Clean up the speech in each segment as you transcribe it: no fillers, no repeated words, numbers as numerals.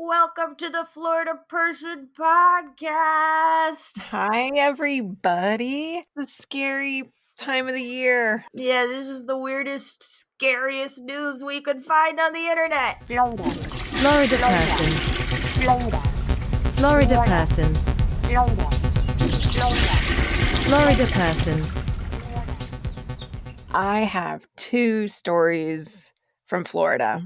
Welcome to the Florida Person Podcast. Hi, everybody. The scary time of the year. Yeah, this is the weirdest, scariest news we could find on the internet. Florida person. Florida person. Florida person. I have two stories from Florida.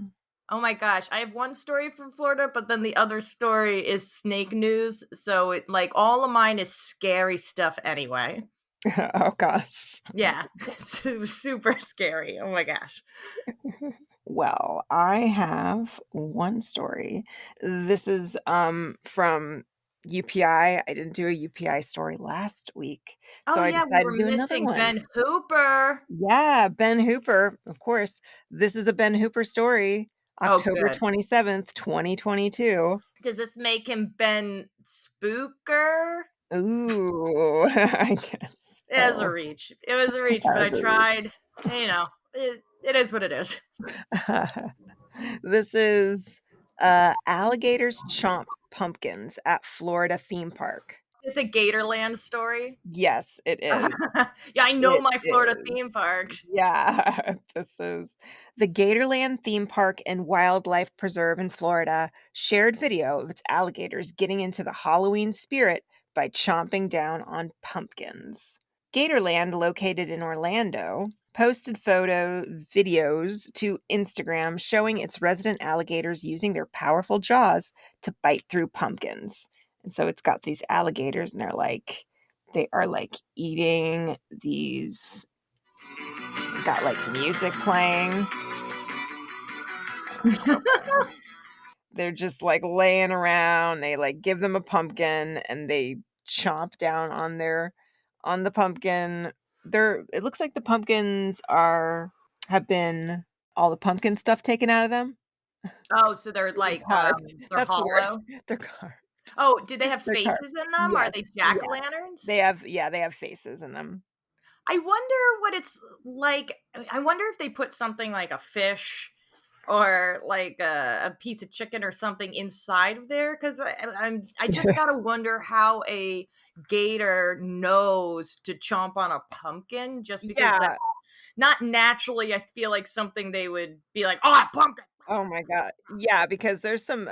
Oh my gosh, I have one story from Florida, but then the other story is snake news. So, all of mine is scary stuff anyway. Oh, gosh. Yeah, super scary. Oh my gosh. Well, I have one story. This is from UPI. I didn't do a UPI story last week, Oh so I yeah, we decided were to do another missing one. Ben Hooper. Yeah, Ben Hooper, of course. This is a Ben Hooper story. Oh, October good. 27th, 2022. Does this make him Ben Spooker? Ooh, I guess It was a so. reach. It was a reach, but I That's tried. It is what it is. This is alligators chomp pumpkins at Florida theme park. It's a Gatorland story. Yes, it is. Yeah, I know It my Florida is. theme parks. Yeah, this is the Gatorland theme park and wildlife preserve in Florida shared video of its alligators getting into the Halloween spirit by chomping down on pumpkins. Gatorland, located in Orlando, posted videos to Instagram showing its resident alligators using their powerful jaws to bite through pumpkins. And so it's got these alligators and they are like eating these, got like music playing. They're just like laying around. They like give them a pumpkin and they chomp down on the pumpkin. It looks like the pumpkins have been all the pumpkin stuff taken out of them. Oh, so they're They're carved. they're That's the word. hollow. They're carved. Oh, do they have They're carved. faces in them? Are Yes. they Yeah. jack-o'-lanterns? They have faces in them. I wonder what it's like. I wonder if they put something like a fish or like a piece of chicken or something inside of there, because I just gotta wonder how a gator knows to chomp on a pumpkin, just because Yeah. that's not naturally, I feel like something they would be like, oh, a pumpkin. Oh my god. Yeah, because there's some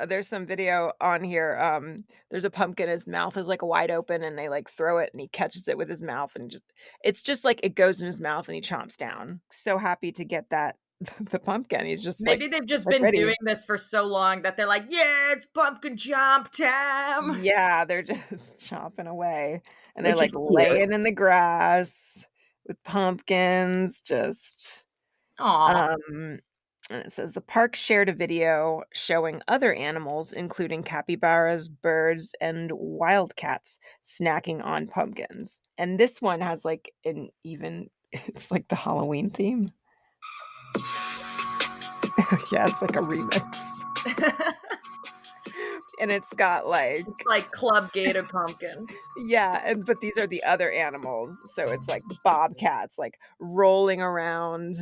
video on here. There's a pumpkin, his mouth is like wide open and they like throw it and he catches it with his mouth and it's just like it goes in his mouth and he chomps down. So happy to get that the pumpkin. He's just Maybe they've just like been ready. doing this for so long that they're like, yeah, it's pumpkin chomp time. Yeah, they're just chomping away. And they're Which like is cute. laying in the grass with pumpkins, just Aw. and it says the park shared a video showing other animals, including capybaras, birds, and wildcats, snacking on pumpkins. And this one has like it's like the Halloween theme. Yeah, it's like a remix. And it's got like Club Gator pumpkin. yeah, but these are the other animals. So it's like bobcats like rolling around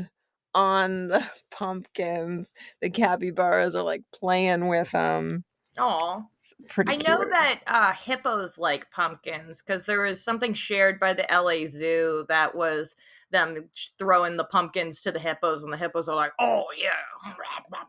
on the pumpkins. The capybaras are like playing with them. Aw. Pretty I know cute. that hippos like pumpkins, because there was something shared by the LA Zoo that was them throwing the pumpkins to the hippos, and the hippos are like, "Oh yeah,"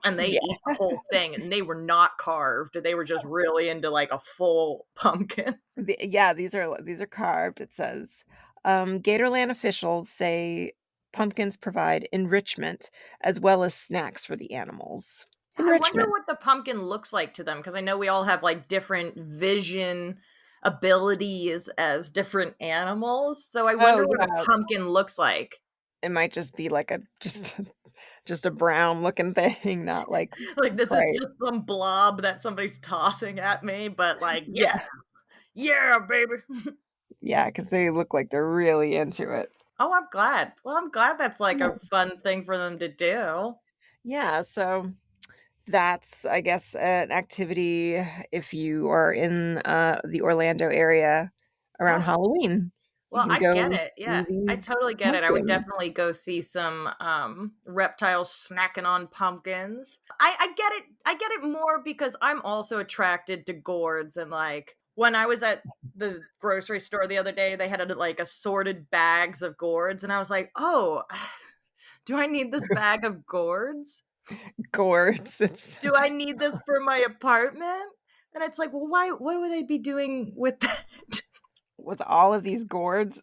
and they eat the whole thing, and they were not carved; they were just really into like a full pumpkin. These are carved. It says Gatorland officials say pumpkins provide enrichment as well as snacks for the animals. I wonder Enrichment. what the pumpkin looks like to them, because I know we all have like different vision abilities as different animals. So I Oh wonder what a yeah, pumpkin looks like. it might just be like just a brown looking thing, not like Like, this is bright. just some blob that somebody's tossing at me, but like, yeah, Yeah. yeah, baby. Yeah, because they look like they're really into it. Oh, I'm glad. Well, I'm glad that's like Yeah. a fun thing for them to do. Yeah, so that's, I guess, an activity if you are in the Orlando area around Oh, Halloween. You Well, can I go get it. see Yeah, I these totally get it. I would pumpkins. definitely go see some reptiles snacking on pumpkins. I get it. I get it more because I'm also attracted to gourds, and like when I was at the grocery store the other day, they had like assorted bags of gourds, and I was like, oh, do I need this bag of gourds? Gourds. It's Do I need this for my apartment? And it's like, well, why? What would I be doing with that? with all of these gourds.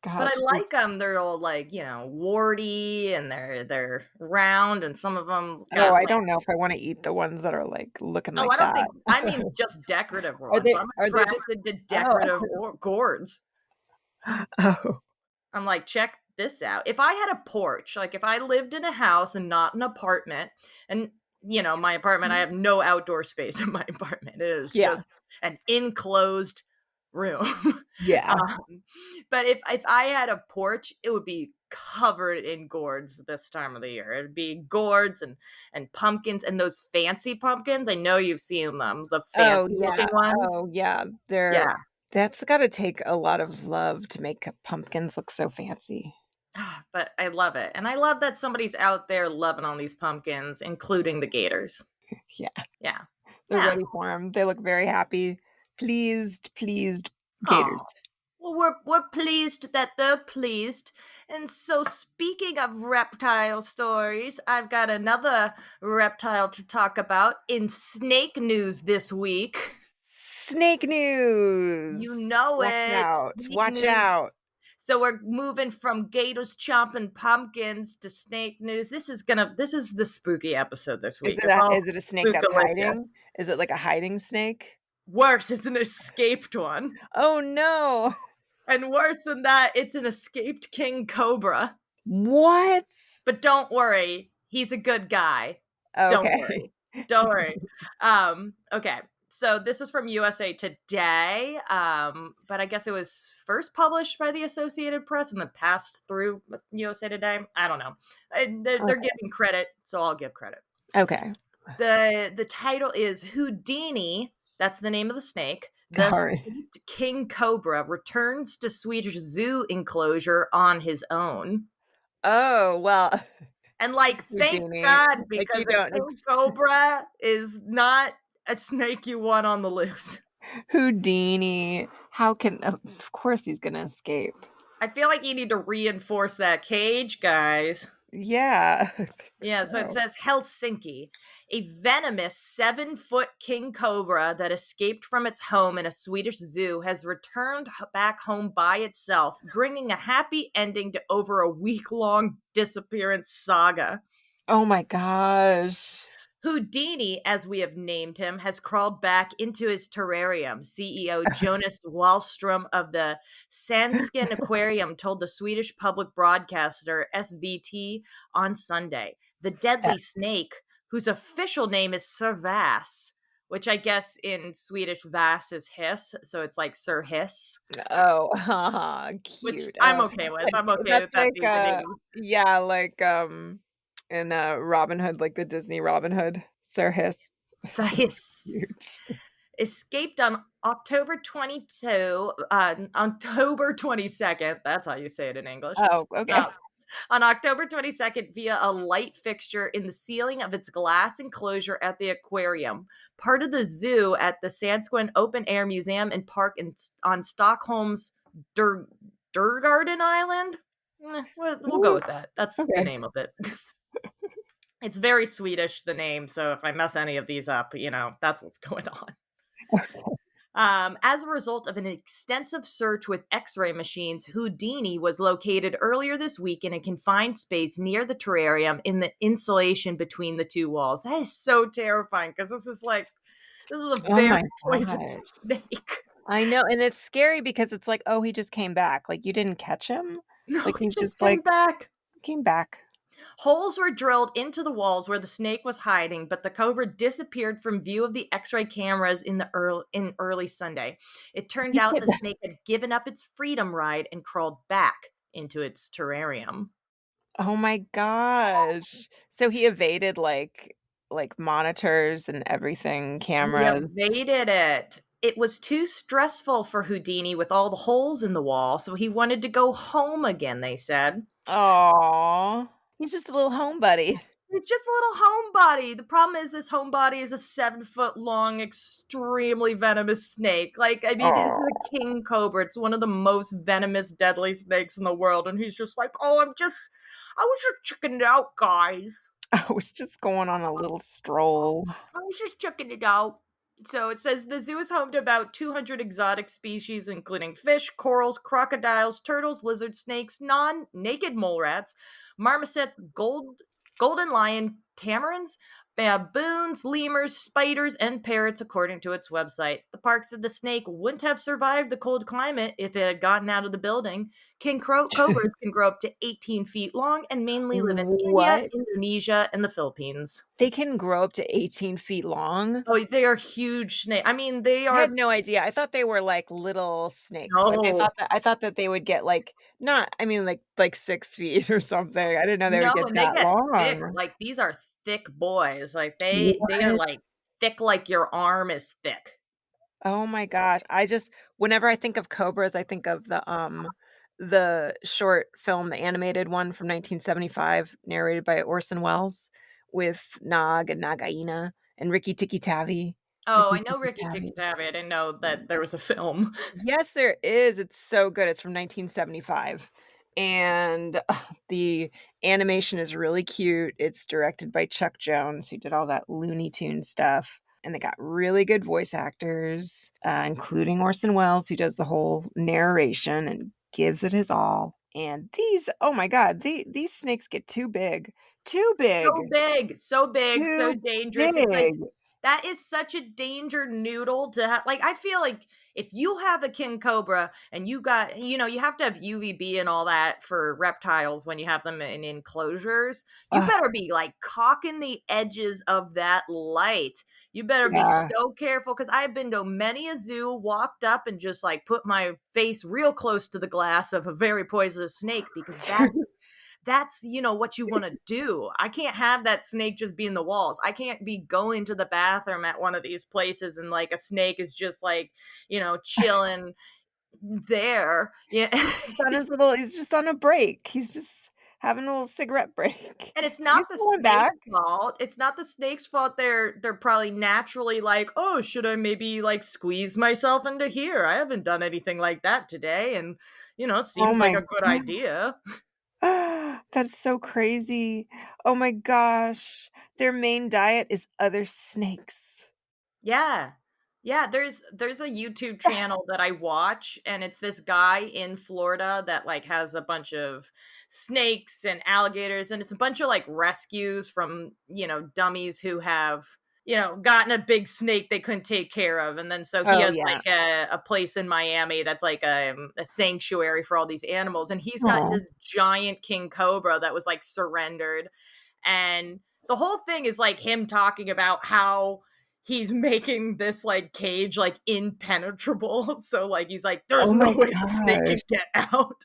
But Gosh, I like them. They're all like, warty, and they're round, and some of them oh, got I like, don't know if I want to eat the ones that are like looking oh, like I don't that. think, I mean just decorative Are ones. they I'm are they just attracted to oh decorative gourds. oh I'm like, check this out. If I had a porch, like if I lived in a house and not an apartment, and my apartment, I have no outdoor space in my apartment. It is yeah, just an enclosed room. yeah. But if I had a porch, it would be covered in gourds this time of the year. It'd be gourds and pumpkins and those fancy pumpkins. I know you've seen them, the Oh fancy yeah. looking ones. Oh yeah. They're Yeah. that's got to take a lot of love to make pumpkins look so fancy. But I love it. And I love that somebody's out there loving on these pumpkins, including the Gators. Yeah, Yeah. they're Yeah. ready for them. They look very happy, pleased Oh. gators. Well, we're pleased that they're pleased. And so, speaking of reptile stories, I've got another reptile to talk about in snake news this week. Snake You news. know Watch it. out. Snake Watch news. out. So we're moving from gators chomping pumpkins to snake news. This is the spooky episode this week. It's all Is it a snake that's spookalicious. hiding? Is it like a hiding snake? Worse, it's an escaped one. Oh no. And worse than that, it's an escaped king cobra. What? But don't worry, he's a good guy. Don't Okay. worry. Don't worry. Okay. So this is from USA Today, but I guess it was first published by the Associated Press and then passed through USA Today. I don't know. They're Okay. giving credit, so I'll give credit. Okay. The title is Houdini. That's the name of the snake. The All right. escaped king cobra returns to Swedish zoo enclosure on his own. Oh, well, And like, thank Houdini, God, like you because a don't king cobra is not a snake you want on the loose. Houdini. How can of course he's gonna escape. I feel like you need to reinforce that cage, guys. Yeah. I think Yeah, so it so. says Helsinki. A venomous 7-foot king cobra that escaped from its home in a Swedish zoo has returned back home by itself, bringing a happy ending to over a week-long disappearance saga. Oh my gosh. Houdini, as we have named him, has crawled back into his terrarium. CEO Jonas Wallström of the Sandsken Aquarium told the Swedish public broadcaster SVT on Sunday. The deadly snake, whose official name is Sir Vass, which I guess in Swedish Vass is hiss, so it's like Sir Hiss, Oh, haha, which cute. I'm okay with. Like I'm okay with that's that like being the name. yeah, like in Robin Hood, like the Disney Robin Hood. Sir Hiss. Sir Hiss. Cute. Escaped on October 22nd, that's how you say it in English. Oh, okay. On October 22nd via a light fixture in the ceiling of its glass enclosure at the aquarium, part of the zoo at the Sandsken Open Air Museum and Park on Stockholm's Djurgården Island. We'll go with that. That's the Okay. name of it. It's very Swedish, the name, so if I mess any of these up, that's what's going on. As a result of an extensive search with X-ray machines, Houdini was located earlier this week in a confined space near the terrarium in the insulation between the two walls. That is so terrifying because this is a Oh very my poisonous gosh. snake. I know, and it's scary because it's like, oh, he just came back. Like you didn't catch him. No, Like he he's just just came like back. came back. Holes were drilled into the walls where the snake was hiding, but the cobra disappeared from view of the X-ray cameras in early Sunday. It turned He out could- the snake had given up its freedom ride and crawled back into its terrarium. Oh my gosh. So he evaded like monitors and everything, He cameras. evaded it. it was too stressful for Houdini with all the holes in the wall, so he wanted to go home again, they said. Aw. He's just a little homebody. It's just a little homebody. The problem is this homebody is a 7-foot long, extremely venomous snake. Like, I mean, it's Aw. a king cobra. It's one of the most venomous, deadly snakes in the world. And he's just like, oh, I was just checking it out, guys. I was just going on a little stroll. I was just checking it out. So it says the zoo is home to about 200 exotic species, including fish, corals, crocodiles, turtles, lizard snakes, non-naked mole rats, marmosets, golden lion, tamarins, baboons, lemurs, spiders, and parrots, according to its website. The park said the snake wouldn't have survived the cold climate if it had gotten out of the building. King cobras can grow up to 18 feet long and mainly live in India, What? Indonesia, and the Philippines. They can grow up to 18 feet long? Oh, they are huge snakes. I mean, they I had are no idea. I thought they were like little snakes. Like no, I thought that they would get like not I mean like 6 feet or something. I didn't know they would no, get and they that get thick. long. Like these are thick boys. Like they are What? like thick, like your arm is thick. Oh my gosh. Whenever I think of cobras, I think of the short film, the animated one from 1975, narrated by Orson Welles with Nog and Nagaina and Ricky Tikki Tavi. Oh, I Ricky know Tikki Ricky Tikki Tavi. Tavi. I didn't know that there was a film. Yes, there is. It's so good. It's from 1975. And the animation is really cute. It's directed by Chuck Jones, who did all that Looney Tune stuff. And they got really good voice actors, including Orson Welles, who does the whole narration and gives it his all. And oh my God, these snakes get too big. Too big. So big, so Too dangerous. It's like big. that is such a danger noodle to have. Like, I feel like if you have a king cobra and you got, you have to have UVB and all that for reptiles when you have them in enclosures. You Ugh, better be like cocking the edges of that light. You better be yeah. so careful because I've been to many a zoo, walked up and just like put my face real close to the glass of a very poisonous snake because that's what you want to do. I can't have that snake just be in the walls. I can't be going to the bathroom at one of these places and like a snake is just like chilling there. Yeah. He's just on a break. He's just having a little cigarette break. And it's He's not the going snake's back. fault. It's not the snake's fault. They're probably naturally like, oh, should I maybe like squeeze myself into here? I haven't done anything like that today, and it Oh seems like my a good god. idea. That's so crazy. Oh my gosh. Their main diet is other snakes. Yeah. Yeah, there's a YouTube channel that I watch and it's this guy in Florida that like has a bunch of snakes and alligators and it's a bunch of like rescues from, dummies who have, gotten a big snake they couldn't take care of and then so he Oh has yeah. like a place in Miami that's like a sanctuary for all these animals and he's got Oh. this giant king cobra that was like surrendered and the whole thing is like him talking about how he's making this like cage like impenetrable so like he's like there's Oh no my way the snake can gosh. get out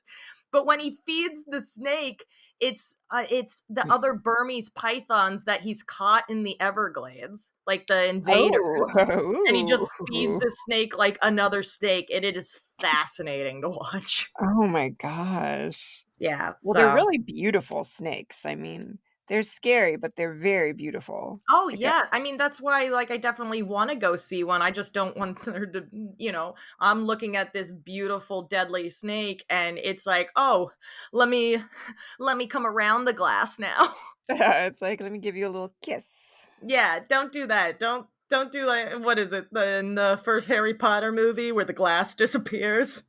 but when he feeds the snake it's the other Burmese pythons that he's caught in the Everglades like the invaders and he Oh. just feeds the snake like another steak and it is fascinating to watch. Oh my gosh. Yeah, Well, they're so really beautiful snakes. I mean, they're scary, but they're very beautiful. oh, Like yeah. I mean, that's why, like, I definitely want to go see one. I just don't want there to, I'm looking at this beautiful, deadly snake, and it's like, oh, let me, let me come around the glass now. it's like, let me give you a little kiss. Yeah, don't do that. Don't do like what is it in the first Harry Potter movie where the glass disappears?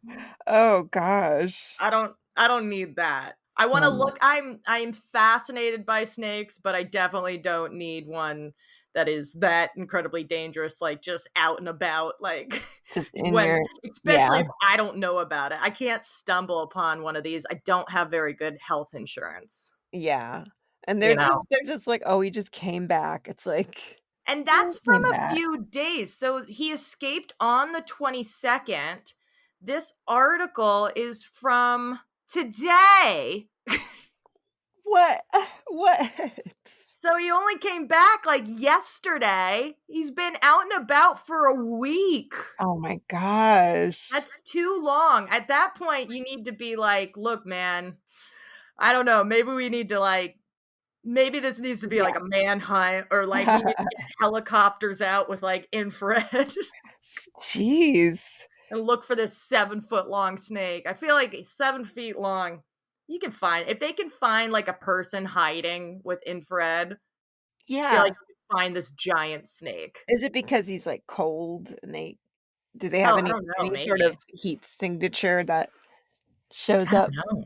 Oh gosh. I don't need that. I want to Oh my. look I'm fascinated by snakes, but I definitely don't need one that is that incredibly dangerous like just out and about like Just in when your especially yeah. if I don't know about it. I can't stumble upon one of these. I don't have very good health insurance, Yeah. And you know. they're just like, "Oh, he just came back." It's like, And "Oh, that's he from came a back." few days. So he escaped on the 22nd. This article is from today. What? What? So he only came back like yesterday. He's been out and about for a week. Oh my gosh. That's too long. At that point, you need to be like, look, man, I don't know. Maybe we need to like, maybe this needs to be like a manhunt, or like we need to get helicopters out with like infrared Jeez. and look for this 7-foot long snake. I feel like 7 feet long. You can find, if they can find like a person hiding with infrared, I feel like Yeah. you can find this giant snake. Is it because he's like cold and do they have Oh, I don't know. any sort Maybe. of heat signature that shows I don't up? know.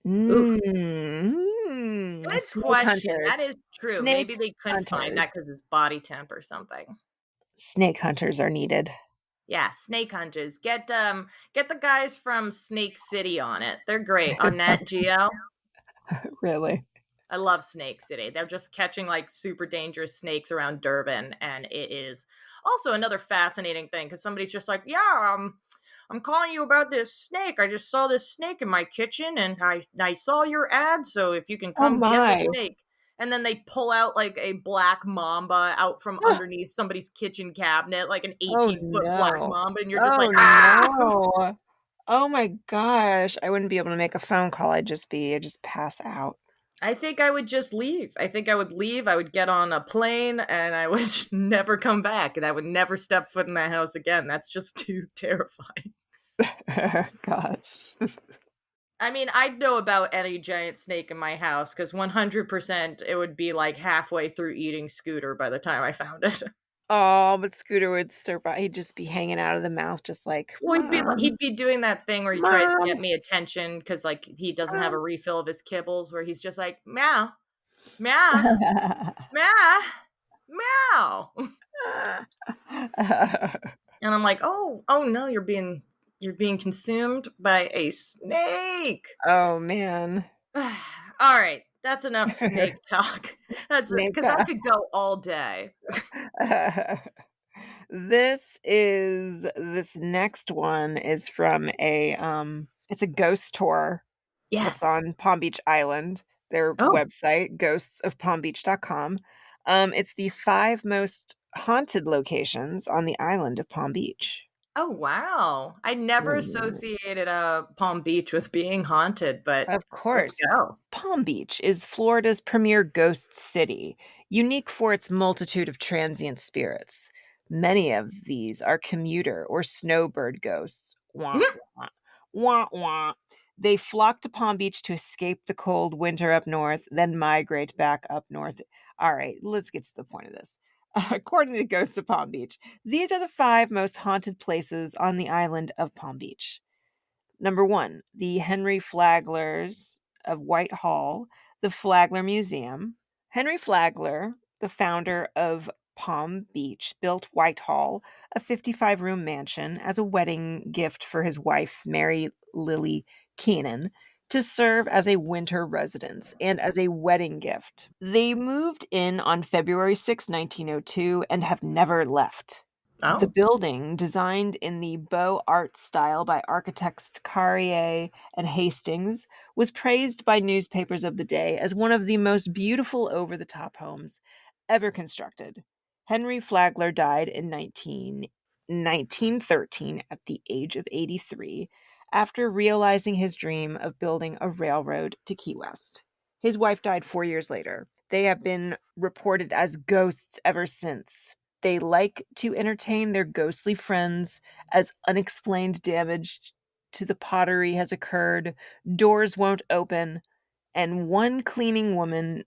Oof. Good Snake question. hunters. That is true. Snake Maybe they couldn't find hunters. that because his body temp or something. Snake hunters are needed. Yeah, snake hunters. Get the guys from Snake City on it. They're great on Nat Geo. Really? I love Snake City. They're just catching like super dangerous snakes around Durban, and it is also another fascinating thing because somebody's just like, yeah, I'm calling you about this snake. I just saw this snake in my kitchen, and I saw your ad. So if you can Oh come get the my. snake, and then they pull out like a black mamba out from underneath somebody's kitchen cabinet, like an Oh 18-foot black no. mamba, and you're just Oh like, ah. no. Oh my gosh. I wouldn't be able to make a phone call. I'd just pass out. I think I would just leave. I think I would leave. I would get on a plane and I would never come back. And I would never step foot in that house again. That's just too terrifying. Gosh. I mean, I'd know about any giant snake in my house because 100% it would be like halfway through eating Scooter by the time I found it. Oh, but Scooter would survive. He'd just be hanging out of the mouth, just like, Well, Mom, he'd be doing that thing where he tries to Mom, get me attention because like he doesn't have Mom. a refill of his kibbles, where he's just like, meow, meow, meow, meow. And I'm like, oh no, you're being consumed by a snake. Oh man. All right, that's enough snake talk. That's Snake because I could go all day. This next one is from it's a ghost tour that's Yes. on Palm Beach Island, their Oh. website, ghostsofpalmbeach.com. It's the 5 most haunted locations on the island of Palm Beach. Oh wow! I never associated Palm Beach with being haunted, but Of let's course. go. Palm Beach is Florida's premier ghost city, unique for its multitude of transient spirits. Many of these are commuter or snowbird ghosts. Wah, wah, wah, wah. They flock to Palm Beach to escape the cold winter up north, then migrate back up north. All right, let's get to the point of this. According to Ghosts of Palm Beach, these are the 5 most haunted places on the island of Palm Beach. Number 1, the Henry Flaglers of Whitehall, the Flagler Museum. Henry Flagler, the founder of Palm Beach, built Whitehall, a 55-room mansion, as a wedding gift for his wife, Mary Lily Keenan, to serve as a winter residence and as a wedding gift. They moved in on February 6, 1902, and have never left. The Oh, building, designed in the Beaux Arts style by architects Carrier and Hastings, was praised by newspapers of the day as one of the most beautiful over-the-top homes ever constructed. Henry Flagler died in 1913 at the age of 83 after realizing his dream of building a railroad to Key West. His wife died 4 years later. They have been reported as ghosts ever since. They like to entertain their ghostly friends as unexplained damage to the pottery has occurred, doors won't open, and one cleaning woman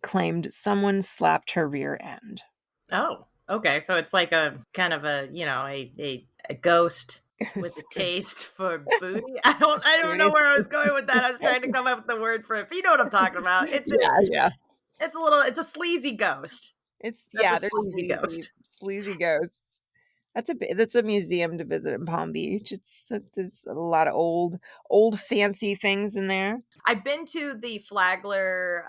claimed someone slapped her rear end. oh, okay. So it's like a kind of a a ghost with a taste for booty. I don't know where I was going with that. I was trying to come up with the word for it, but you know what I'm talking about. Yeah. It's a sleazy ghost. It's That's a they're sleazy ghost. sleazy ghosts. That's a museum to visit in Palm Beach. There's a lot of old fancy things in there. I've been to the Flagler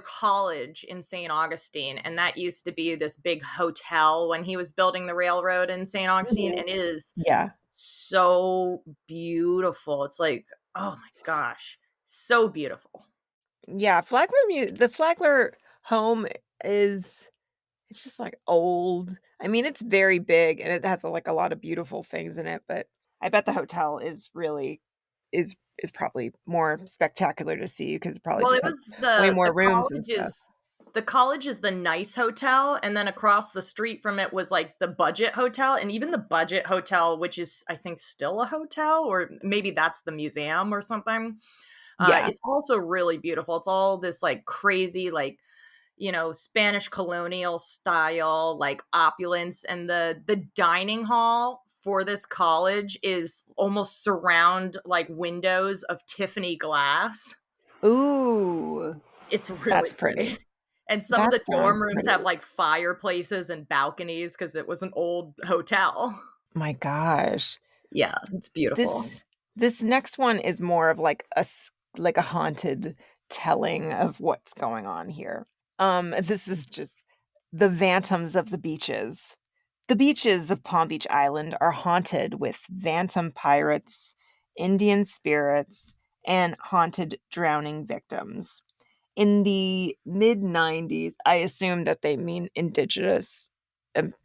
College in St. Augustine, and that used to be this big hotel when he was building the railroad in St. Augustine, and it is Yeah. so beautiful. It's like, oh my gosh, so beautiful. Yeah, the Flagler home is it's just like old. I mean, it's very big and it has like a lot of beautiful things in it, but I bet the hotel is really is probably more spectacular to see because it probably Well, just it has was way the more rooms and stuff. the college is the nice hotel, and then across the street from it was like the budget hotel, and even the budget hotel, which is I think still a hotel, or maybe that's the museum or something. Yeah. It's also really beautiful. It's all this like crazy, like Spanish colonial style, like opulence, and the dining hall for this college is almost surround like windows of Tiffany glass. Ooh, It's really that's pretty. pretty. And some of That the sounds dorm rooms pretty. have like fireplaces and balconies because it was an old hotel. My gosh. Yeah, it's beautiful. This next one is more of like like a haunted telling of what's going on here. This is just the phantoms of the beaches. The beaches of Palm Beach Island are haunted with phantom pirates, Indian spirits, and haunted drowning victims. In the mid 90s, I assume that they mean indigenous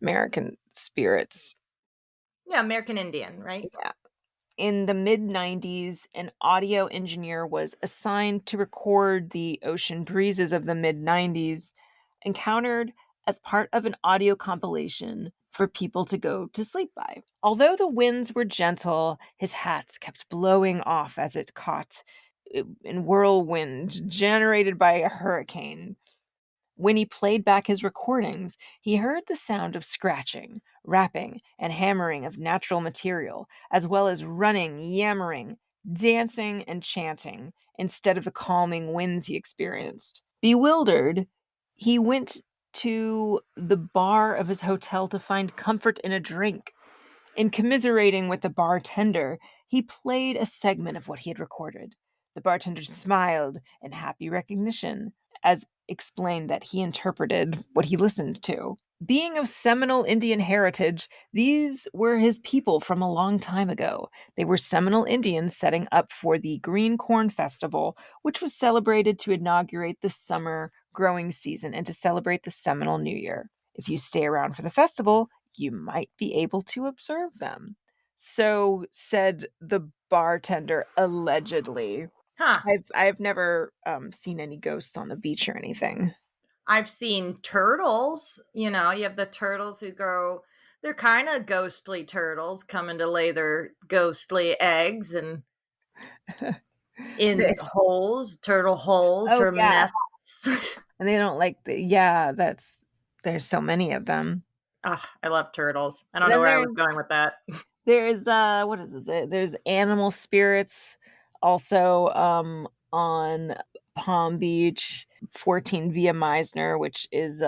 American spirits. Yeah, American Indian, right? Yeah. In the mid 90s, an audio engineer was assigned to record the ocean breezes of the mid 90s, encountered as part of an audio compilation for people to go to sleep by. Although the winds were gentle, his hats kept blowing off as it caught in whirlwind generated by a hurricane. When he played back his recordings, he heard the sound of scratching, rapping, and hammering of natural material, as well as running, yammering, dancing, and chanting, instead of the calming winds he experienced. Bewildered, he went to the bar of his hotel to find comfort in a drink. In commiserating with the bartender, he played a segment of what he had recorded. The bartender smiled in happy recognition, as explained that he interpreted what he listened to. Being of Seminole Indian heritage, these were his people from a long time ago. They were Seminole Indians setting up for the Green Corn Festival, which was celebrated to inaugurate the summer growing season and to celebrate the Seminole New Year. If you stay around for the festival, you might be able to observe them. So said the bartender allegedly. Huh. I've never seen any ghosts on the beach or anything. I've seen turtles. You have the turtles who go, they're kind of ghostly turtles coming to lay their ghostly eggs and in turtle holes, Oh turtle yeah, nests. and they don't like yeah. That's there's so many of them. Oh, I love turtles. I don't know Then where I was going with that. there's what is it? There's animal spirits also on Palm Beach. 14 Via Meisner, which is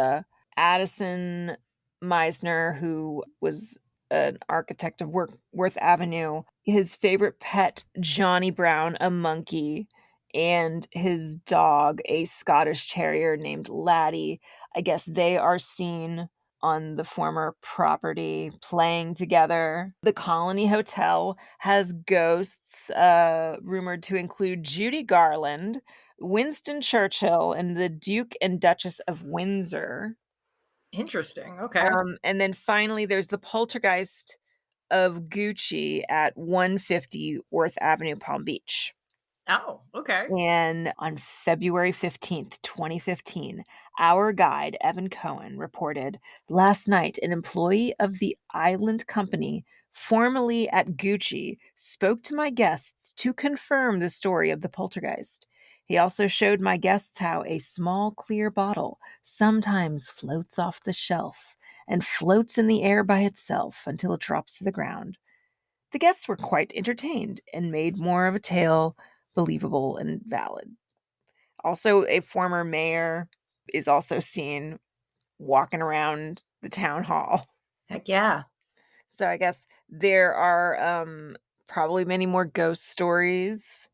Addison Meisner, who was an architect of Worth Avenue. His favorite pet, Johnny Brown, a monkey, and his dog, a Scottish Terrier named Laddie. I guess they are seen on the former property playing together. The Colony Hotel has ghosts rumored to include Judy Garland, Winston Churchill, and the Duke and Duchess of Windsor. Interesting. Okay. And then finally, there's the poltergeist of Gucci at 150 Worth Avenue, Palm Beach. Oh, okay. And on February 15th, 2015, our guide, Evan Cohen, reported last night an employee of the Island Company, formerly at Gucci, spoke to my guests to confirm the story of the poltergeist. He also showed my guests how a small clear bottle sometimes floats off the shelf and floats in the air by itself until it drops to the ground. The guests were quite entertained and made more of a tale believable and valid. Also, a former mayor is also seen walking around the town hall. Heck yeah. So I guess there are probably many more ghost stories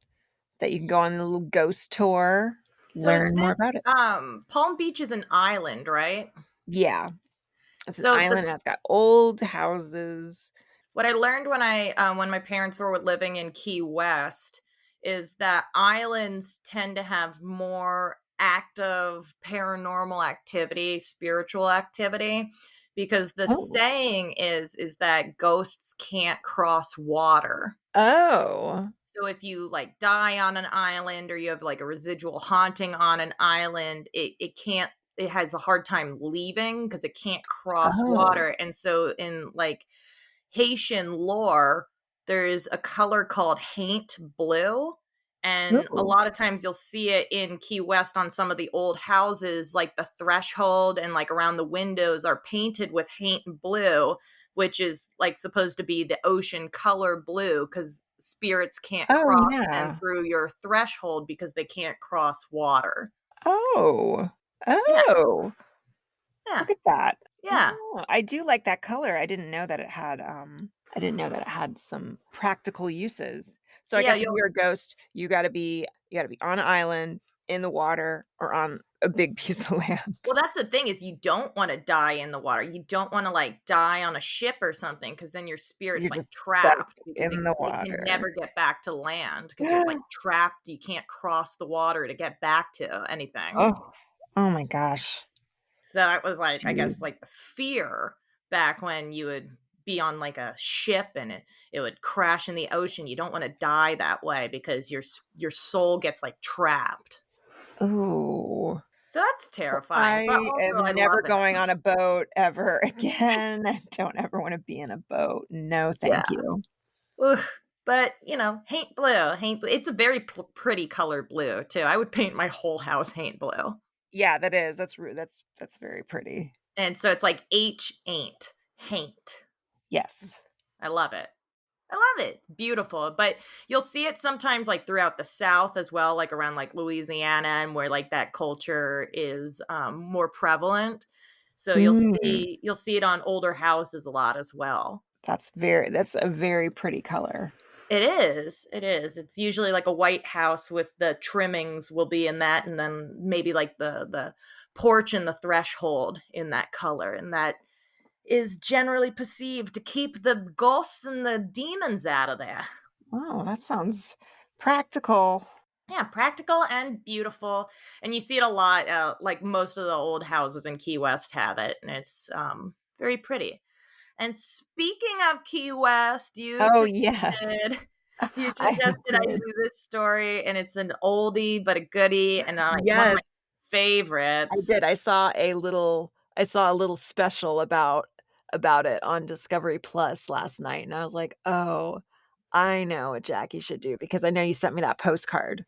that you can go on a little ghost tour, So is learn more this about it. Palm Beach is an island, right? Yeah, it's an So island and it's got old houses. what I learned when my parents were living in Key West is that islands tend to have more active paranormal activity, spiritual activity, because the Oh. saying is that ghosts can't cross water. Oh. So if you like die on an island or you have like a residual haunting on an island, it can't, it has a hard time leaving because it can't cross Oh. water. And so in like Haitian lore, there's a color called haint blue. And a Ooh. lot of times you'll see it in Key West on some of the old houses, like the threshold and like around the windows are painted with haint blue, which is like supposed to be the ocean color blue because spirits can't Oh, cross and yeah. through your threshold because they can't cross water. Oh. Yeah, Oh. yeah, Look at that. yeah. Oh, I do like that color. I didn't know that it had some practical uses. So I Yeah, guess if you'll you're a ghost, you gotta be on an island, in the water, or on a big piece of land. well, that's the thing is you don't wanna die in the water. You don't wanna, like, die on a ship or something because then your spirit's, You're like, just stuck trapped because in the it can water. never get back to land because 'cause you're, like, trapped. You can't cross the water to get back to anything. Oh. Oh my gosh. So that was, like, I Jeez. guess, like, the fear back when you would be on, like, a ship and it would crash in the ocean. You don't wanna die that way because your soul gets, like, trapped. Ooh. So that's terrifying, but I also I am love never going it. on a boat ever again. I don't ever wanna be in a boat. No, Yeah. thank you. Ugh, but, haint blue, it's a very pretty color blue too. I would paint my whole house haint blue. Yeah, that is. That's very pretty. And so it's like H ain't, haint. Yes. I love it. I love it. Beautiful. But you'll see it sometimes like throughout the South as well, like around like Louisiana and where like that culture is more prevalent. So Mm, you'll see it on older houses a lot as well. that's a very pretty color. It is, it is. It's usually like a white house with the trimmings will be in that, and then maybe like the porch and the threshold in that color, and that is generally perceived to keep the ghosts and the demons out of there. Oh, that sounds practical. Yeah, practical and beautiful, and you see it a lot, like most of the old houses in Key West have it, and it's, very pretty. And speaking of Key West, Oh, yes. you I suggested I did. do this story, and it's an oldie but a goodie, and, one of my Yes, I favorites. did. I saw a little special about it on Discovery Plus last night, and I was like, "Oh, I know what Jackie should do," because I know you sent me that postcard.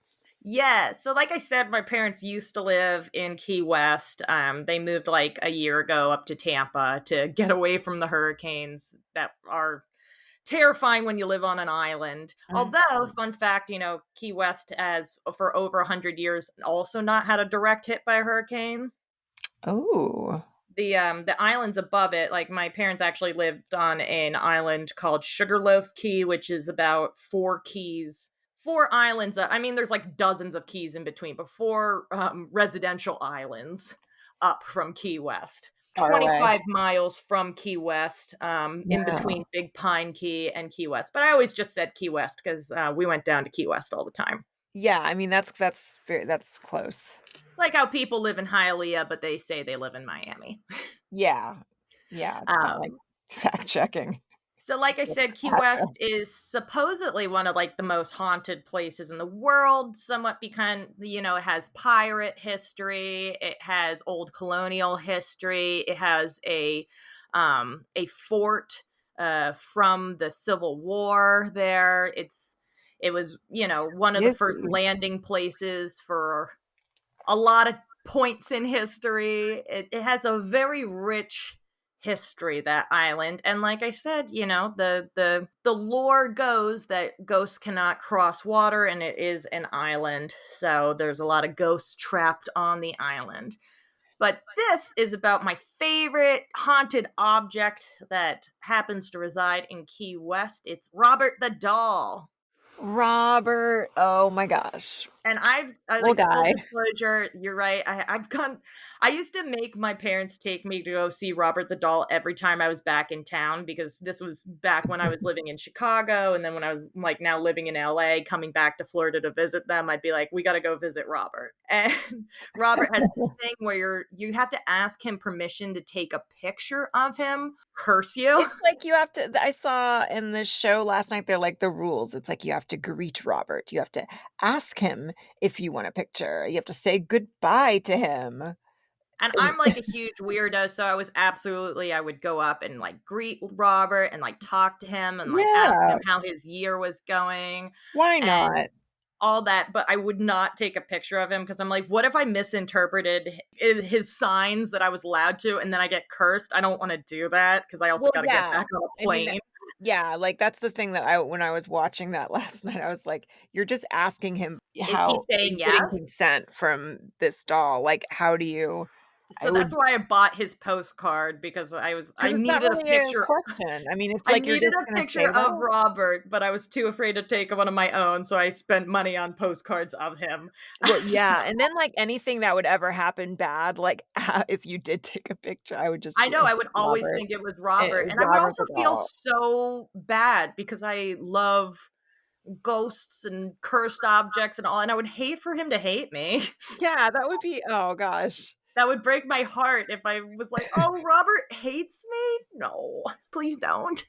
Yeah, so like I said, my parents used to live in Key West. They moved like a year ago up to Tampa to get away from the hurricanes that are terrifying when you live on an island. Although, Mhm. fun fact, Key West has for over 100 years also not had a direct hit by a hurricane. Oh. The islands above it, like my parents actually lived on an island called Sugarloaf Key, which is about 4 keys, 4 islands. I mean, there's like dozens of keys in between, but 4 residential islands up from Key West. Far away. 25 miles from Key West, in Yeah. between Big Pine Key and Key West. But I always just said Key West because we went down to Key West all the time. Yeah, I mean, that's close. Like how people live in Hialeah, but they say they live in Miami. Yeah. Yeah, it's not like Um, fact checking. So, like I said, Key West is supposedly one of like the most haunted places in the world. Somewhat because it has pirate history, it has old colonial history, it has a fort from the Civil War. It was one of the first Ew. landing places for a lot of points in history. It has a very rich history, that island. And like I said, the lore goes that ghosts cannot cross water and it is an island. So there's a lot of ghosts trapped on the island. But this is about my favorite haunted object that happens to reside in Key West. It's Robert the Doll. Robert. Oh my gosh. And I Little like full guy. disclosure, you're right. I used to make my parents take me to go see Robert the Doll every time I was back in town because this was back when I was living in Chicago, and then when I was like now living in LA, coming back to Florida to visit them, I'd be like, we got to go visit Robert. And Robert has this thing where you have to ask him permission to take a picture of him, curse you. It's like you have to I saw in the show last night, they're like the rules. It's like you have to greet Robert. You have to ask him if you want a picture. You have to say goodbye to him. And And I'm like a huge weirdo, so I would go up and like greet Robert and like talk to him and like ask yeah, him how his year was going why and not? all that, but I would not take a picture of him because I'm like, what if I misinterpreted his signs that I was allowed to and then I get cursed? I don't want to do that because I also Well, got to get yeah. back on a I mean, plane. yeah, like that's the thing that I when I was watching that last night, I was like, you're just asking him Is he how saying getting yes? consent from this doll. Like, how do you So I would that's why I bought his postcard because I because it's not needed a really a picture. question. I mean, it's I like you're needed just a gonna picture say of that. Robert, but I was too afraid to take one of my own, so I spent money on postcards of him. Well, yeah, and then, like, anything that would ever happen bad, like, if you did take a picture, I would just I be know, like, I would always Robert, think it was and Robert, and I would Robert also the feel doll. so bad because I love ghosts and cursed objects and all, and I would hate for him to hate me. Yeah, that would be oh gosh. That would break my heart if I was like, "Oh, Robert hates me?" No, please don't.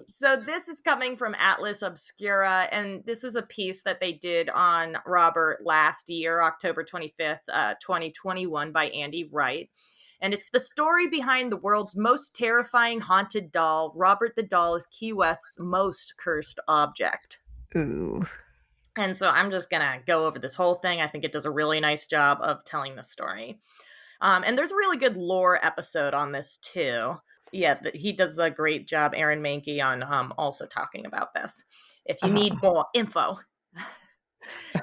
So this is coming from Atlas Obscura, and this is a piece that they did on Robert last year, October 25th, 2021, by Andy Wright. And it's the story behind the world's most terrifying haunted doll. Robert the Doll is Key West's most cursed object. Ooh. And so I'm just going to go over this whole thing. I think it does a really nice job of telling the story. And there's a really good lore episode on this too. Yeah, he does a great job, Aaron Mankey, on also talking about this. If you need more info.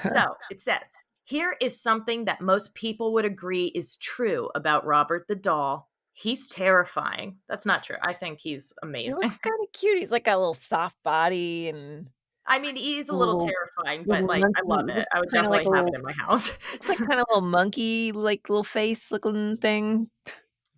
So it says, here is something that most people would agree is true about Robert the Doll. He's terrifying. That's not true. I think he's He amazing. looks kinda cute, he's like got a little soft body and I mean, he's a a little little terrifying, but little like, I love monkey, it. looks I would kinda like definitely a have it little in my house. looks like kinda little monkey, like, little face looking thing.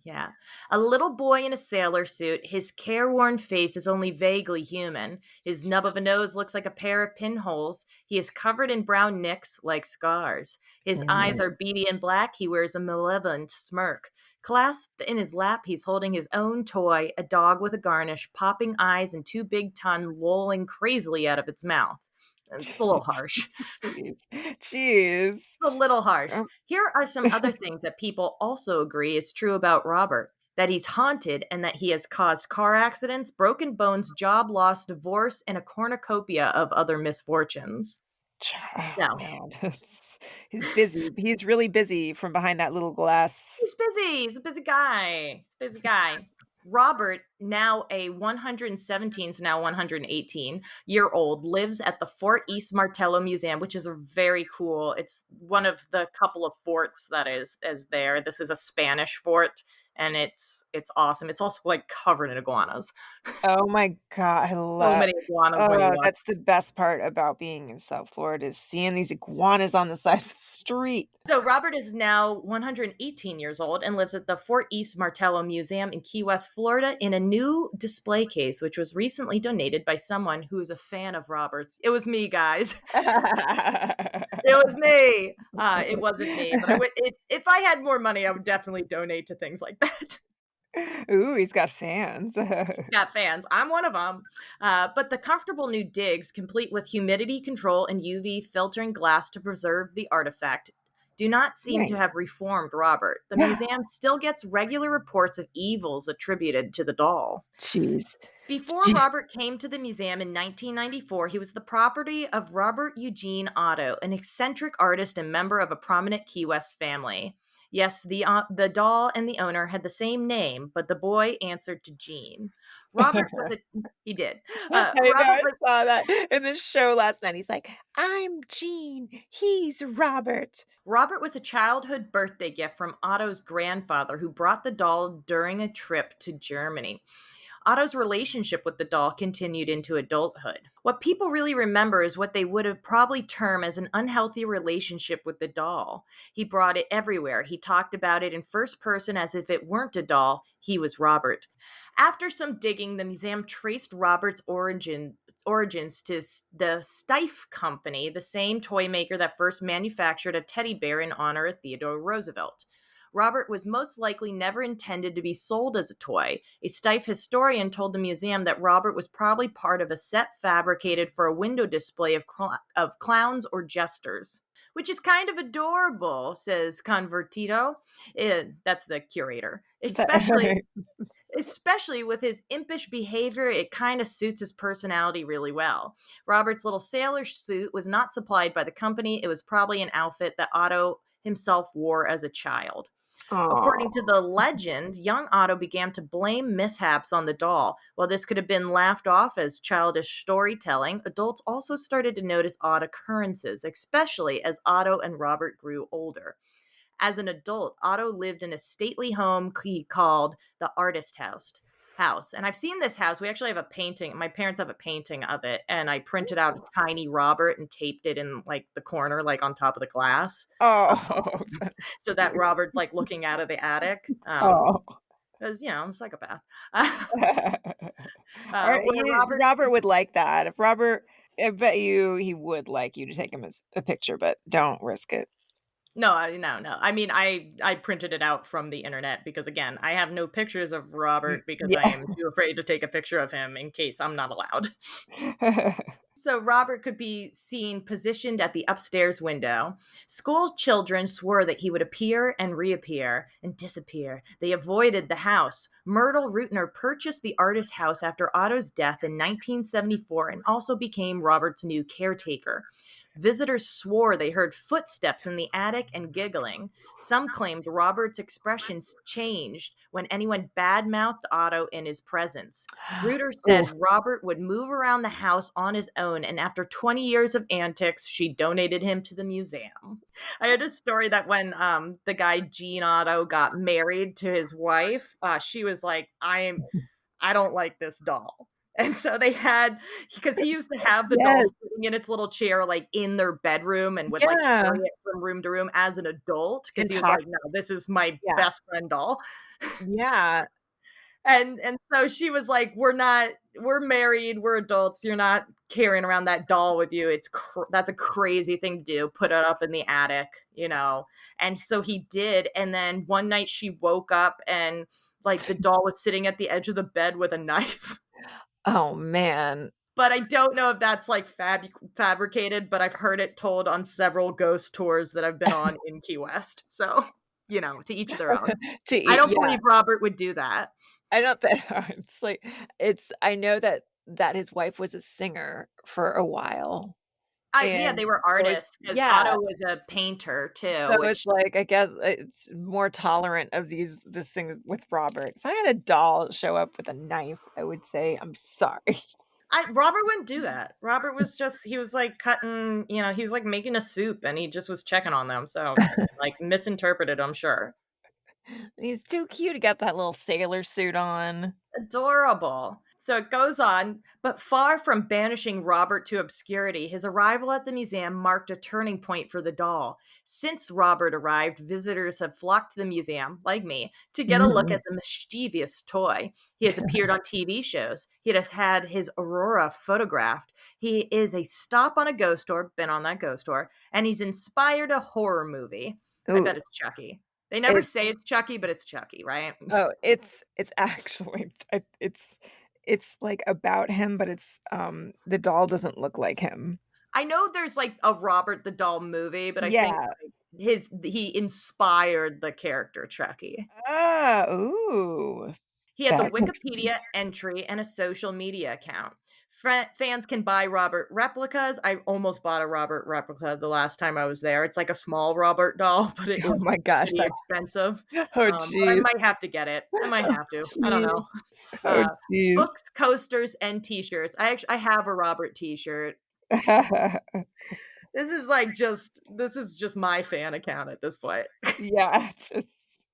Yeah. A little boy in a sailor suit. His careworn face is only vaguely human. His nub of a nose looks like a pair of pinholes. He is covered in brown nicks like scars. His eyes Mm. are beady and black. He wears a malevolent smirk. Clasped in his lap, he's holding his own toy, a dog with a garnish, popping eyes and two big tongue lolling crazily out of its mouth. It's a little Jeez. harsh. Jeez. Jeez. A little harsh. Oh. Here are some other things that people also agree is true about Robert: that he's haunted and that he has caused car accidents, broken bones, job loss, divorce, and a cornucopia of other misfortunes. Oh, So, man, he's busy. He's really busy from behind that little glass. he's busy. He's a busy guy. He's a busy guy. Robert, now a 117, now 118-year-old, lives at the Fort East Martello Museum, which is a very cool. It's one of the couple of forts that is there. This is a Spanish fort, and it's awesome. It's also like covered in iguanas. Oh my god, I So love many iguanas when you oh, walk. that's the best part about being in South Florida is seeing these iguanas on the side of the street. So Robert is now 118 years old and lives at the Fort East Martello Museum in Key West, Florida, in a new display case, which was recently donated by someone who is a fan of Robert's. It was me, guys. It was me. It wasn't me, but if I had more money, I would definitely donate to things like that. Ooh, he's got fans. He's got fans. I'm one of them. But the comfortable new digs, complete with humidity control and UV filtering glass to preserve the artifact, do not seem to Nice. have reformed Robert. The museum still gets regular reports of evils attributed to the doll. Jeez. Before Robert came to the museum in 1994, he was the property of Robert Eugene Otto, an eccentric artist and member of a prominent Key West family. Yes, the doll and the owner had the same name, but the boy answered to Gene. Robert was a he did. I know, Robert I was saw that in the show last night. He's like, "I'm Gene, he's Robert." Robert was a childhood birthday gift from Otto's grandfather, who brought the doll during a trip to Germany. Otto's relationship with the doll continued into adulthood. What people really remember is what they would have probably termed as an unhealthy relationship with the doll. He brought it everywhere. He talked about it in first person as if it weren't a doll, he was Robert. After some digging, the museum traced Robert's origins to the Steiff Company, the same toy maker that first manufactured a teddy bear in honor of Theodore Roosevelt. Robert was most likely never intended to be sold as a toy. A Steiff historian told the museum that Robert was probably part of a set fabricated for a window display of clowns or jesters. Which is kind of adorable, says Convertito. That's the curator. Especially with his impish behavior, it kind of suits his personality really well. Robert's little sailor suit was not supplied by the company. It was probably an outfit that Otto himself wore as a child. According to the legend, young Otto began to blame mishaps on the doll. While this could have been laughed off as childish storytelling, adults also started to notice odd occurrences, especially as Otto and Robert grew older. As an adult, Otto lived in a stately home he called the Artist House. And I've seen this house. We actually have a painting. My parents have a painting of it, and I printed out a tiny Robert and taped it in like the corner, like on top of the glass, Oh, that's so that cute. Robert's like looking out of the attic. Oh. Because I'm a psychopath. Or Where Robert, Robert would like that. If Robert, I bet you he would like you to take him as a picture, but don't risk it. no, no. I mean, I printed it out from the internet because again, I have no pictures of Robert because I Yeah. am too afraid to take a picture of him in case I'm not allowed. So Robert could be seen positioned at the upstairs window. School children swore that he would appear and reappear and disappear. They avoided the house. Myrtle Rutner purchased the artist house after Otto's death in 1974 and also became Robert's new caretaker. Visitors swore they heard footsteps in the attic and giggling. Some claimed Robert's expressions changed when anyone badmouthed Otto in his presence. Reuter said Oof. Robert would move around the house on his own, and after 20 years of antics, she donated him to the museum. I had a story that when the guy Gene Otto got married to his wife, she was like, I don't like this doll. And so they had, because he used to have the doll Yes. sitting in its little chair, like in their bedroom, and would like Yeah. carry it from room to room as an adult. Because And he was talk. like, no, this is my Yeah. best friend doll. Yeah. And so she was like, we're married, we're adults. You're not carrying around that doll with you. That's a crazy thing to do. Put it up in the attic, And so he did. And then one night she woke up and like the doll was sitting at the edge of the bed with a knife. Oh man. But I don't know if that's like fabricated, but I've heard it told on several ghost tours that I've been on in Key West. So, to each their own. To I eat, don't yeah. believe Robert would do that. I don't think it's like I know that his wife was a singer for a while. Yeah, And they were so it's artists because yeah. Otto was a painter too, So it's which like, I guess it's more tolerant of this thing with Robert. If I had a doll show up with a knife, I would say, "I'm sorry." Robert wouldn't do that. Robert was he was like cutting, he was like making a soup and he just was checking on them. So it's like misinterpreted, I'm sure. He's too cute. He got that little sailor suit on. Adorable. So it goes on, but far from banishing Robert to obscurity, his arrival at the museum marked a turning point for the doll. Since Robert arrived, visitors have flocked to the museum, like me, to get a look at the mischievous toy. He has appeared on TV shows. He has had his Aurora photographed. He is a stop on a ghost tour, been on that ghost tour, and he's inspired a horror movie. I Ooh, bet it's Chucky. They never it's say it's Chucky, but it's Chucky, right? oh, it's actually it's like about him, but it's the doll doesn't look like him. I know there's like a Robert the Doll movie, but I think Yeah. like, he inspired the character Chucky. Ah, ooh. He has a That makes Wikipedia sense. entry and a social media account. Fans can buy Robert replicas. I almost bought a Robert replica the last time I was there. It's like a small Robert doll, but it Oh is my gosh, pretty that's expensive. oh But I jeez. might have to get it. I might Oh have to. I don't jeez. know. Oh Uh, jeez. Books, coasters, and T-shirts. I have a Robert T-shirt. This is just my fan account at this point. Yeah, just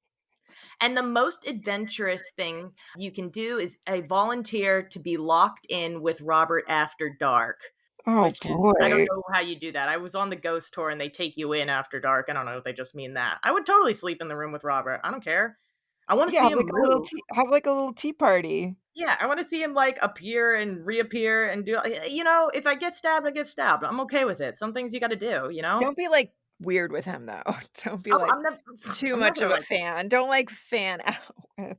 And the most adventurous thing you can do is a volunteer to be locked in with Robert after dark. Oh Which is, I don't boy. know how you do that. I was on the ghost tour and they take you in after dark. I don't know if they just mean that. I would totally sleep in the room with Robert. I don't care. I want to Yeah, see him move. have like a little tea party. Yeah, I want to see him like appear and reappear and do, you know, if I get stabbed, I get stabbed. I'm okay with it. Some things you got to do, you know? Don't be like weird with him though. Don't be Oh, like I'm never, too I'm much never of a like, fan. Don't like fan out with.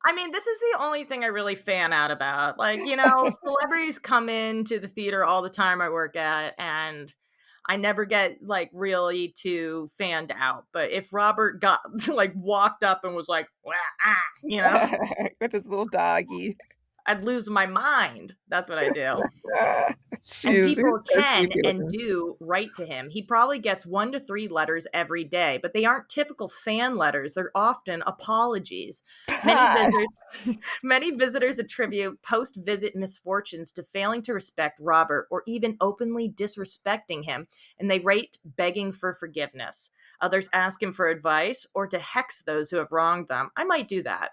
I mean, this is the only thing I really fan out about. Like, you know, celebrities come into the theater all the time I work at, and I never get like really too fanned out. But if Robert got like walked up and was like, "Wah, ah," you know, With his little doggy. I'd lose my mind. That's what I do. And Jeez, people he's so can creepy and looking. do write to him. He probably gets 1 to 3 letters every day, but they aren't typical fan letters. They're often apologies. Many visitors many visitors attribute post-visit misfortunes to failing to respect Robert or even openly disrespecting him, and they write begging for forgiveness. Others ask him for advice or to hex those who have wronged them. I might do that.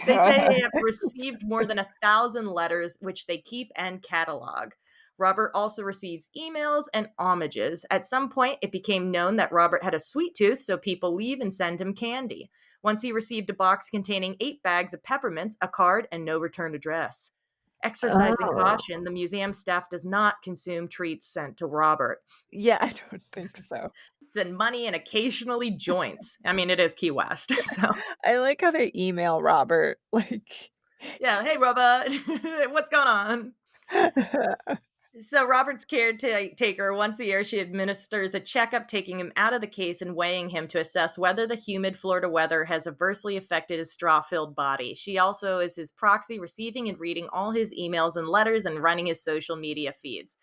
They say they have received more than 1,000 letters, which they keep and catalog. Robert also receives emails and homages. At some point, it became known that Robert had a sweet tooth, so people leave and send him candy. Once he received a box containing 8 bags of peppermints, a card, and no return address. Exercising Oh. caution, the museum staff does not consume treats sent to Robert. Yeah, I don't think so. Send money and occasionally joints. I mean, it is Key West, so. I like how they email Robert, like Yeah, hey, Robert, what's going on? So Robert's caretaker, once a year, she administers a checkup, taking him out of the case and weighing him to assess whether the humid Florida weather has adversely affected his straw-filled body. She also is his proxy, receiving and reading all his emails and letters and running his social media feeds.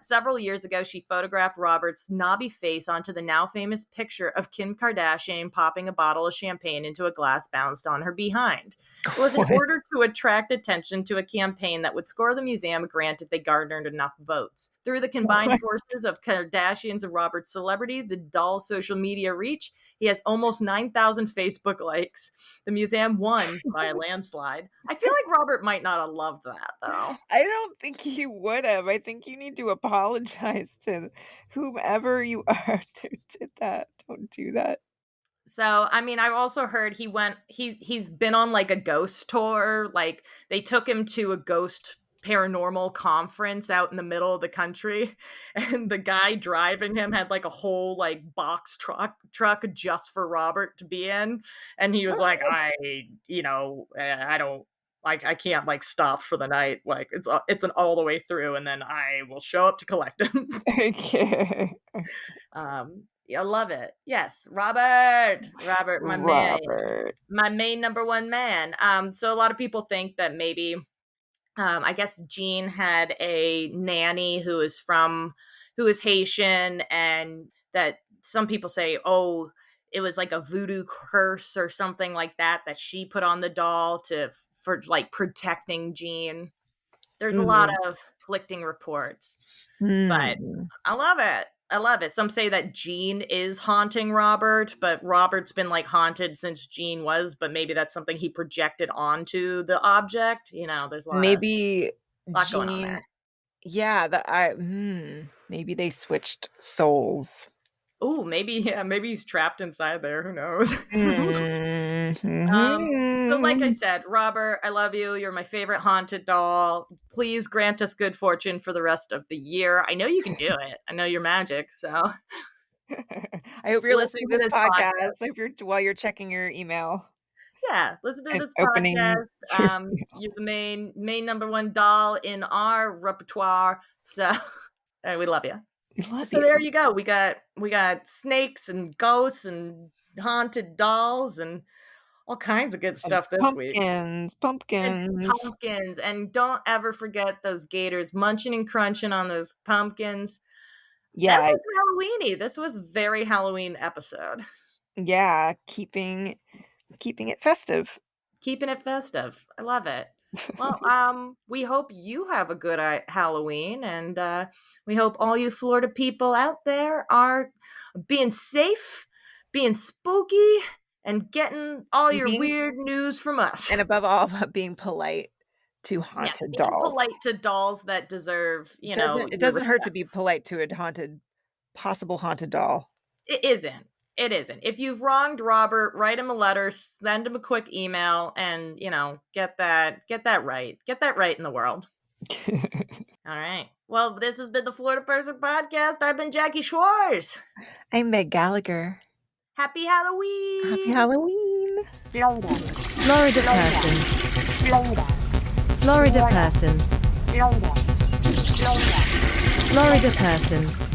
Several years ago, she photographed Robert's knobby face onto the now famous picture of Kim Kardashian popping a bottle of champagne into a glass bounced on her behind. It was in what? order to attract attention to a campaign that would score the museum a grant if they garnered enough votes. Through the combined What? forces of Kardashian's and Robert's celebrity, the doll's social media reach, he has almost 9,000 Facebook likes. The museum won by a landslide. I feel like Robert might not have loved that, though. I don't think you would have. I think you need to apologize to whomever you are who did that. Don't do that. So, I mean, I've also heard he's been on like a ghost tour. Like they took him to a ghost paranormal conference out in the middle of the country, and the guy driving him had like a whole like box truck just for Robert to be in, and he was like, I don't I can't like stop for the night. Like it's an all the way through, and then I will show up to collect him. Okay. I love it. Yes, Robert, my man, Robert. my main number one man. So a lot of people think that maybe, I guess Jean had a nanny who is Haitian, and that some people say, oh, it was like a voodoo curse or something like that she put on the doll for like protecting Jean. There's a lot Mhm. of conflicting reports. But Mm. I love it. I love it. Some say that Jean is haunting Robert, but Robert's been like haunted since Jean was, but maybe that's something he projected onto the object. You know, there's a Maybe lot going on Jean there. yeah, maybe they switched souls. Oh, maybe, yeah, maybe he's trapped inside there. Who knows? So like I Mhm. said, Robert, I love you. You're my favorite haunted doll. Please grant us good fortune for the rest of the year. I know you can do it. I know you're magic. So I hope you're listening listen to to this this podcast. podcast. I hope you're while you're checking your email Yeah, listen to and this opening podcast. your You're the main number one doll in our repertoire. So and we love you. we love So you. there you go. We got snakes and ghosts and haunted dolls and all kinds of good And stuff this week. And pumpkins. pumpkins. And don't ever forget those gators munching and crunching on those pumpkins. This Yeah, was Halloweeny. This was very Halloween episode. yeah, keeping it festive. Keeping it festive. I love it. Well, we hope you have a good Halloween, and we hope all you Florida people out there are being safe, being spooky, and getting all your Being- weird news from us. And above all, being polite to Yes, haunted being dolls. polite to dolls that deserve, It your doesn't hurt to respect. be polite to a possible haunted doll. It isn't. It isn't. If you've wronged Robert, write him a letter, send him a quick email, and get that right. Get that right in the world. All right. Well, this has been the Florida Person Podcast. I've been Jackie Schwartz. I'm Meg Gallagher. Happy Halloween. Happy Halloween. Florida person. Florida person. Florida person.